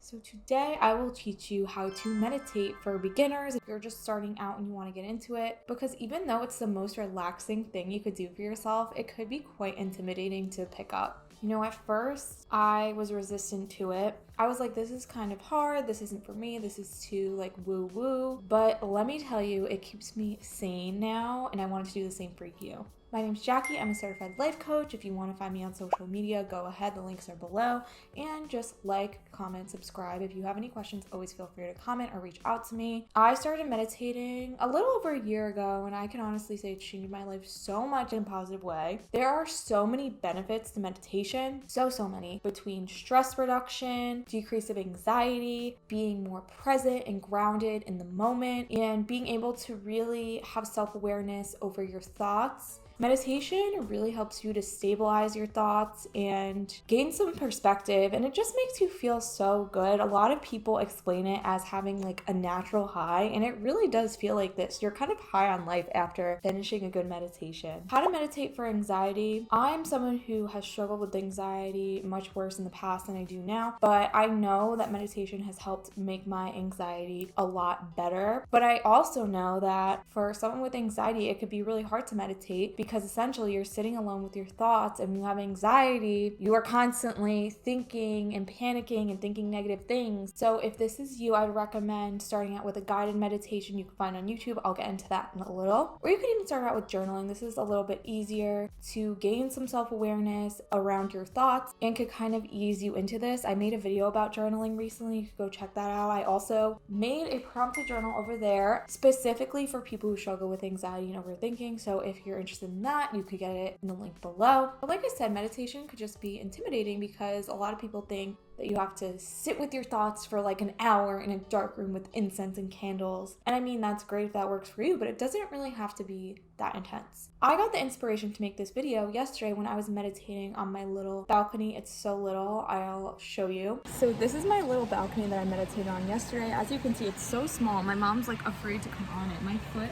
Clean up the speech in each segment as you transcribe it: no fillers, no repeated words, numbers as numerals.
So today I will teach you how to meditate for beginners if you're just starting out and you want to get into it, because even though it's the most relaxing thing you could do for yourself, it could be quite intimidating to pick up. You know, at first I was resistant to it. I was like, this is kind of hard, this isn't for me, this is too like woo woo. But let me tell you, it keeps me sane now, and I wanted to do the same for you. My name's Jackie. I'm a certified life coach. If you want to find me on social media, go ahead. The links are below. And just like, comment, subscribe. If you have any questions, always feel free to comment or reach out to me. I started meditating a little over a year ago, and I can honestly say it changed my life so much in a positive way. There are so many benefits to meditation, so many, between stress reduction, decrease of anxiety, being more present and grounded in the moment, and being able to really have self-awareness over your thoughts. Meditation really helps you to stabilize your thoughts and gain some perspective, and it just makes you feel so good. A lot of people explain it as having like a natural high, and it really does feel like this. You're kind of high on life after finishing a good meditation. How to meditate for anxiety. I'm someone who has struggled with anxiety much worse in the past than I do now, but I know that meditation has helped make my anxiety a lot better. But I also know that for someone with anxiety, it could be really hard to meditate because essentially you're sitting alone with your thoughts, and when you have anxiety, you are constantly thinking and panicking and thinking negative things. So if this is you, I'd recommend starting out with a guided meditation you can find on YouTube. I'll get into that in a little. Or you could even start out with journaling. This is a little bit easier to gain some self-awareness around your thoughts and could kind of ease you into this. I made a video about journaling recently. You could go check that out. I also made a prompted journal over there specifically for people who struggle with anxiety and overthinking. So if you're interested in that, you could get it in the link below. But like I said, meditation could just be intimidating because a lot of people think that you have to sit with your thoughts for like an hour in a dark room with incense and candles. And I mean, that's great if that works for you, but it doesn't really have to be that intense. I got the inspiration to make this video yesterday when I was meditating on my little balcony. It's so little, I'll show you. So this is my little balcony that I meditated on yesterday. As you can see, it's so small. My mom's like afraid to come on it. My foot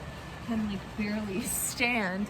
can like barely stand.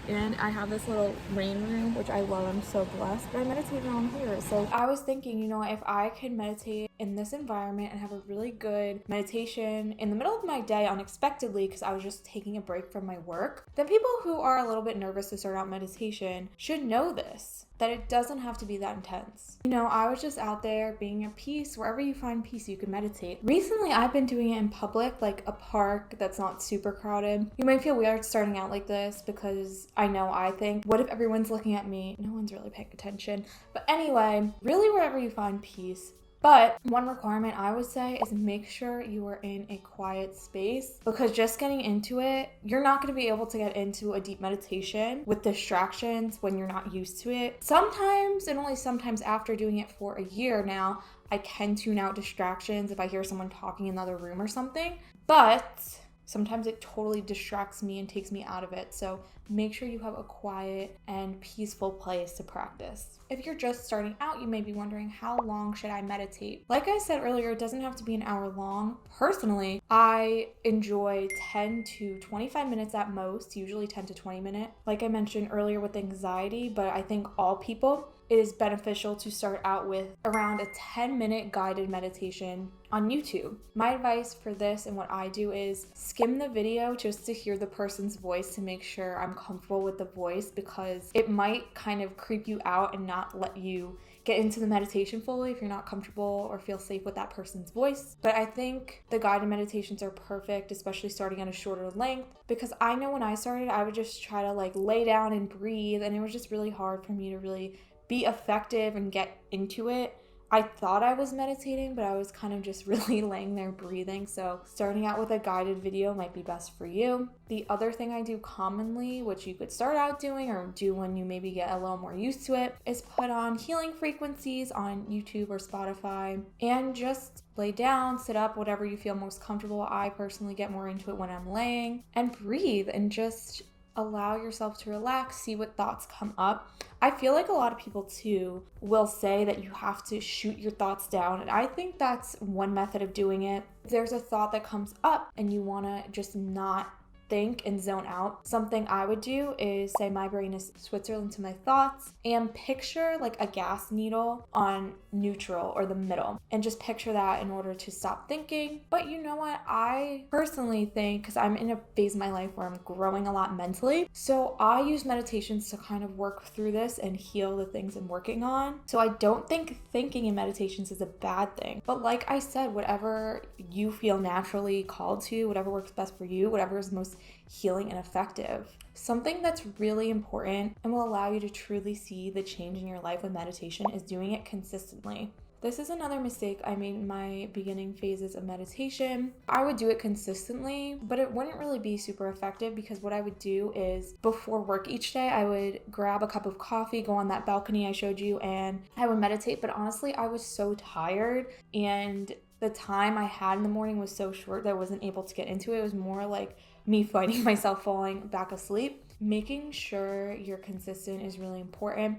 And I have this little rain room, which I love. I'm so blessed, but I meditated on here. So I was thinking, you know, if I could meditate in this environment and have a really good meditation in the middle of my day unexpectedly because I was just taking a break from my work, then people who are a little bit nervous to start out meditation should know this, that it doesn't have to be that intense. You know, I was just out there being at peace. Wherever you find peace, you can meditate. Recently, I've been doing it in public, like a park that's not super crowded. You might feel weird starting out like this because I think, what if everyone's looking at me? No one's really paying attention. But anyway, really wherever you find peace. But one requirement I would say is make sure you are in a quiet space, because just getting into it, you're not going to be able to get into a deep meditation with distractions when you're not used to it. Sometimes, and only sometimes after doing it for a year now, I can tune out distractions if I hear someone talking in another room or something. But sometimes it totally distracts me and takes me out of it. So make sure you have a quiet and peaceful place to practice. If you're just starting out, you may be wondering, how long should I meditate? Like I said earlier, it doesn't have to be an hour long. Personally, I enjoy 10 to 25 minutes at most, usually 10 to 20 minutes. Like I mentioned earlier with anxiety, but I think all people, it is beneficial to start out with around a 10-minute guided meditation on YouTube. My advice for this and what I do is skim the video just to hear the person's voice to make sure I'm comfortable with the voice, because it might kind of creep you out and not let you get into the meditation fully if you're not comfortable or feel safe with that person's voice. But I think the guided meditations are perfect, especially starting at a shorter length, because I know when I started, I would just try to like lay down and breathe, and it was just really hard for me to really be effective and get into it. I thought I was meditating, but I was kind of just really laying there breathing. So starting out with a guided video might be best for you. The other thing I do commonly, which you could start out doing or do when you maybe get a little more used to it, is put on healing frequencies on YouTube or Spotify and just lay down, sit up, whatever you feel most comfortable. I personally get more into it when I'm laying, and breathe and just allow yourself to relax, see what thoughts come up. I feel like a lot of people too will say that you have to shoot your thoughts down, and I think that's one method of doing it. If there's a thought that comes up and you want to just not think and zone out, something I would do is say my brain is Switzerland to my thoughts and picture like a gas needle on neutral or the middle, and just picture that in order to stop thinking. But you know what? I personally think, because I'm in a phase of my life where I'm growing a lot mentally, so I use meditations to kind of work through this and heal the things I'm working on. So I don't think thinking in meditations is a bad thing. But like I said, whatever you feel naturally called to, whatever works best for you, whatever is most healing and effective. Something that's really important and will allow you to truly see the change in your life with meditation is doing it consistently. This is another mistake I made in my beginning phases of meditation. I would do it consistently, but it wouldn't really be super effective, because what I would do is before work each day, I would grab a cup of coffee, go on that balcony I showed you, and I would meditate. But honestly, I was so tired, and the time I had in the morning was so short that I wasn't able to get into it. It was more like me fighting myself falling back asleep. Making sure you're consistent is really important.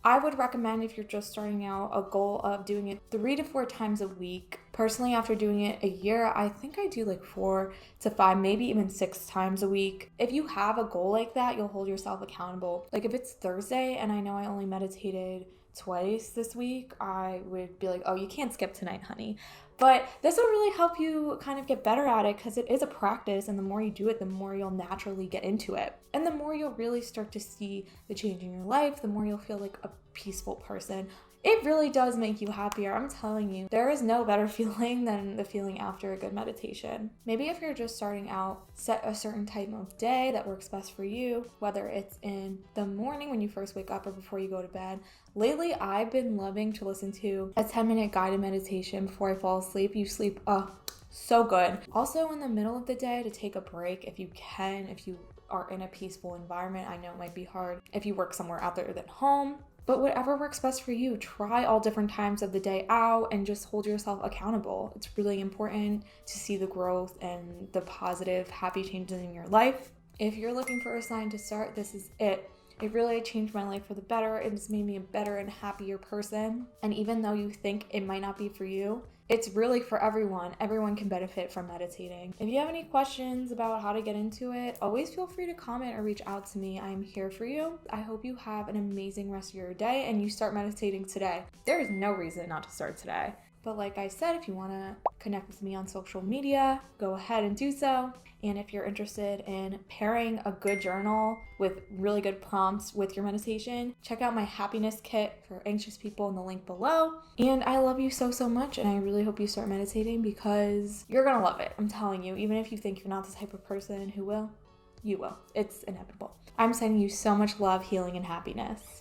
I would recommend, if you're just starting out, a goal of doing it 3 to 4 times a week. Personally, after doing it a year, I think I do like 4 to 5, maybe even 6 times a week. If you have a goal like that, you'll hold yourself accountable. Like if it's Thursday and I know I only meditated twice this week, I would be like, oh, you can't skip tonight, honey. But this will really help you kind of get better at it, because it is a practice, and the more you do it, the more you'll naturally get into it. And the more you'll really start to see the change in your life, the more you'll feel like a peaceful person. It really does make you happier. I'm telling you, there is no better feeling than the feeling after a good meditation. Maybe if you're just starting out, set a certain time of day that works best for you, whether it's in the morning when you first wake up or before you go to bed. Lately, I've been loving to listen to a 10-minute guided meditation before I fall asleep. You sleep, so good. Also in the middle of the day, to take a break if you can, if you are in a peaceful environment. I know it might be hard if you work somewhere out there than home. But whatever works best for you, try all different times of the day out and just hold yourself accountable. It's really important to see the growth and the positive, happy changes in your life. If you're looking for a sign to start, this is it. It really changed my life for the better. It's made me a better and happier person. And even though you think it might not be for you, it's really for everyone. Everyone can benefit from meditating. If you have any questions about how to get into it, always feel free to comment or reach out to me. I'm here for you. I hope you have an amazing rest of your day and you start meditating today. There is no reason not to start today. But like I said, if you want to connect with me on social media, go ahead and do so. And if you're interested in pairing a good journal with really good prompts with your meditation, check out my happiness kit for anxious people in the link below. And I love you so, so much. And I really hope you start meditating, because you're going to love it. I'm telling you, even if you think you're not the type of person who will, you will. It's inevitable. I'm sending you so much love, healing, and happiness.